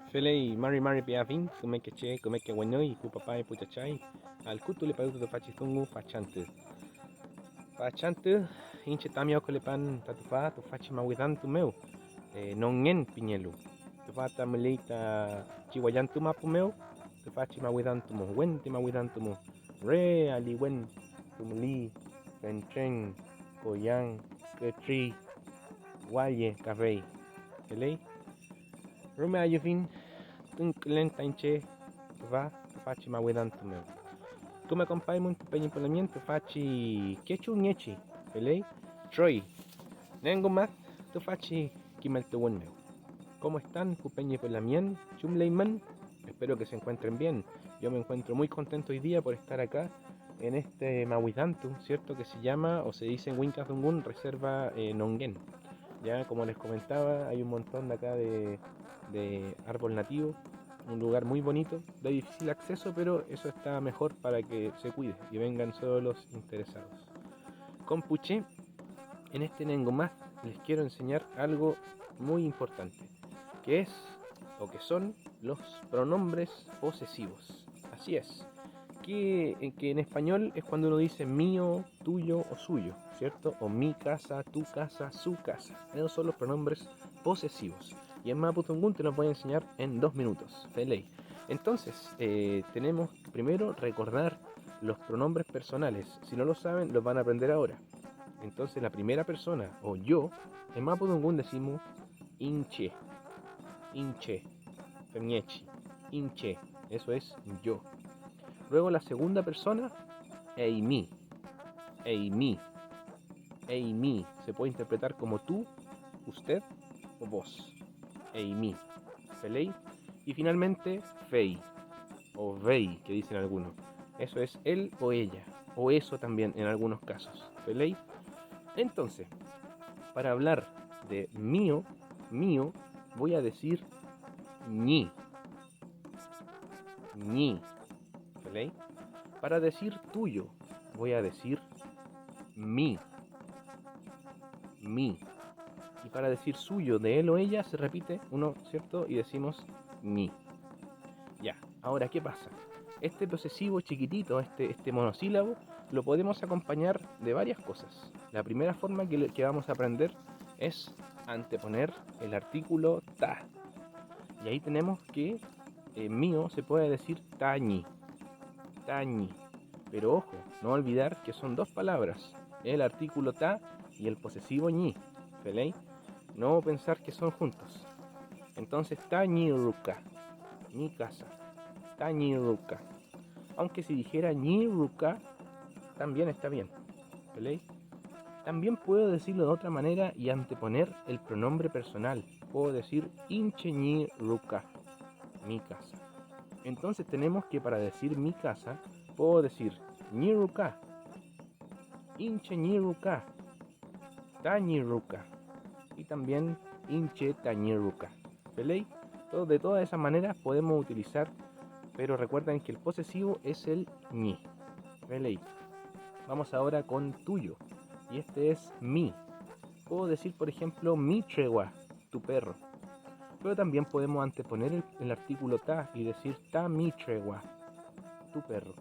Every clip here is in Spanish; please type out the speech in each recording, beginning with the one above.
Felei mari piavin, come che c'è, come che guagnoi, ku papai puchachai, al kutu le pautu to fachitungu fachantu. Fachantu, inche tamio kolepan tatufa, to fachi mawidan tu meu, nongen piñelu. Tu fata melita chihuayantu mapu meu, tu fachi mawidan tu mo, wen te mawidan tu mo. Re ali wen, tumuli, chen, koyang, ketri, waye, kavei. Felei, Rome ayuvin, tunklen tainche, va, tu fachi mawidan tu meu. Tu me acompanhas muito bem pela minha, tu faci quechu nyechi, pelei, Troy, nengo más, tu faci kimel tu meu. ¿Cómo están, cupeñe por la mien, chumleiman? Espero que se encuentren bien. Yo me encuentro muy contento hoy día por estar acá en este Mawidantu, ¿cierto? Que se llama, o se dice en Winkazungun, Reserva Nongen. Ya, como les comentaba, hay un montón de acá de árbol nativo, un lugar muy bonito, de difícil acceso, pero eso está mejor para que se cuide y vengan solo los interesados. Compuche, en este Nengomaz les quiero enseñar algo muy importante, que es o que son los pronombres posesivos. Así es, que en español es cuando uno dice mío, tuyo o suyo, ¿cierto? O mi casa, tu casa, su casa. Esos son los pronombres posesivos. Y en Mapudungun te los voy a enseñar en 2 minutos. Feley. Entonces, tenemos que primero recordar los pronombres personales. Si no lo saben, los van a aprender ahora. Entonces, la primera persona, o yo, en Mapudungun decimos inche, inche, femiechi, inche. Eso es yo. Luego la segunda persona, eimi, eimi, eimi. Se puede interpretar como tú, usted o vos. Eimi, felei. Y finalmente, fei, o vei, que dicen algunos. Eso es él o ella, o eso también en algunos casos. Felei. Entonces, para hablar de mío, mío, voy a decir ñi, ñi. Felei. Para decir tuyo, voy a decir mi, mi. Y para decir suyo, de él o ella, se repite uno, ¿cierto? Y decimos ni. Ya, ahora, ¿qué pasa? Este posesivo chiquitito, este monosílabo, lo podemos acompañar de varias cosas. La primera forma que vamos a aprender es anteponer el artículo ta. Y ahí tenemos que mío se puede decir tañi, tañi. Pero ojo, no olvidar que son dos palabras, el artículo ta y el posesivo ñi. ¿Veis? No pensar que son juntos. Entonces, tañiruka, mi casa, tañiruka. Aunque si dijera ñiruka, también está bien. ¿Veis? También puedo decirlo de otra manera y anteponer el pronombre personal. Puedo decir inche ñiruka, mi casa. Entonces tenemos que para decir mi casa, puedo decir ñiruka, inche ñiruka, tañiruka. Y también inche tañiruka. ¿Veis? De todas esas maneras podemos utilizar, pero recuerden que el posesivo es el ñi. ¿Veis? Vamos ahora con tuyo. Y este es mi. Puedo decir, por ejemplo, mi tregua, tu perro. Pero también podemos anteponer el artículo ta y decir ta mi tregua, tu perro.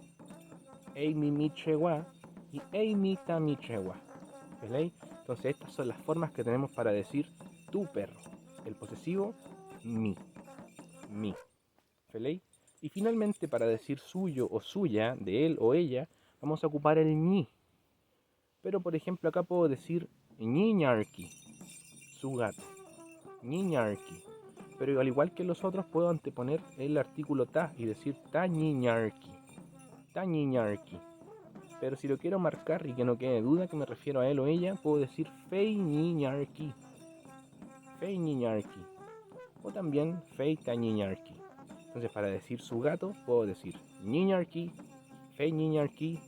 Ei mi tregua y ei mi ta mi tregua. ¿Veis? Entonces estas son las formas que tenemos para decir tu perro. El posesivo, mi. Mi. ¿Veis? Y finalmente para decir suyo o suya, de él o ella, vamos a ocupar el ñi. Pero por ejemplo acá puedo decir ñiñarki, su gato. Ñiñarki. Pero al igual que los otros puedo anteponer el artículo ta y decir ta ñiñarki. Ta ñiñarki. Pero si lo quiero marcar y que no quede duda que me refiero a él o ella, puedo decir fei ñiñarki. Fei ñiñarki. O también fei ta ñiñarki. Entonces para decir su gato puedo decir ñiñarki, fei ñiñarki,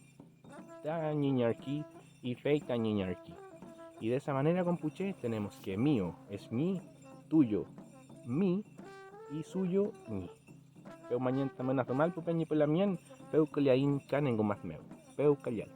ta ñiñarki y fei ta ñiñarki. Y de esa manera, compuche, tenemos que mío es mi, tuyo, mi, y suyo, mi. Peu mañana también a tomar, pupeñi por la mien, peu que le ain canen gomas meu. Peu callal.